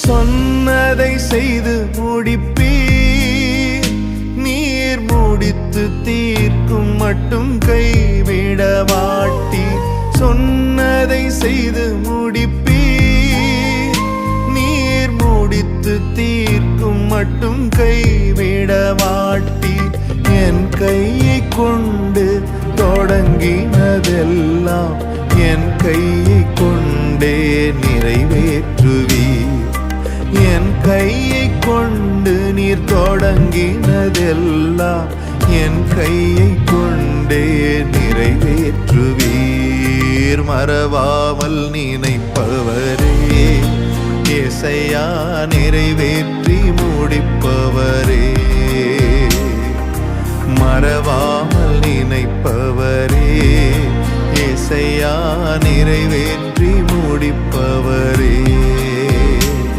சொன்னதை செய்து முடிப்பீர். நீர் முடித்து தீர்க்கும் மட்டும் கைவிட மாட்டீர். சொன்னதை செய்து முடிப்பீர். நீர் முடித்து தீர்க்கும் மட்டும் கைவிட மாட்டீர். என் கையை கொண்டு தொடங்கினதெல்லாம் என் கையை கொண்டே நிறைவேற்றுவீர். என் கையை கொண்டு நீர் தொடங்கினதெல்லாம் என் கையை கொண்டே நிறைவேற்றுவீர். மறவாமல் நினைப்பவரே, ஏசையா நிறைவேற்றி முடிப்பவரே. மறவாமல் நினைப்பவரே, ஏசையா நிறைவேற்றி முடிப்பவரே.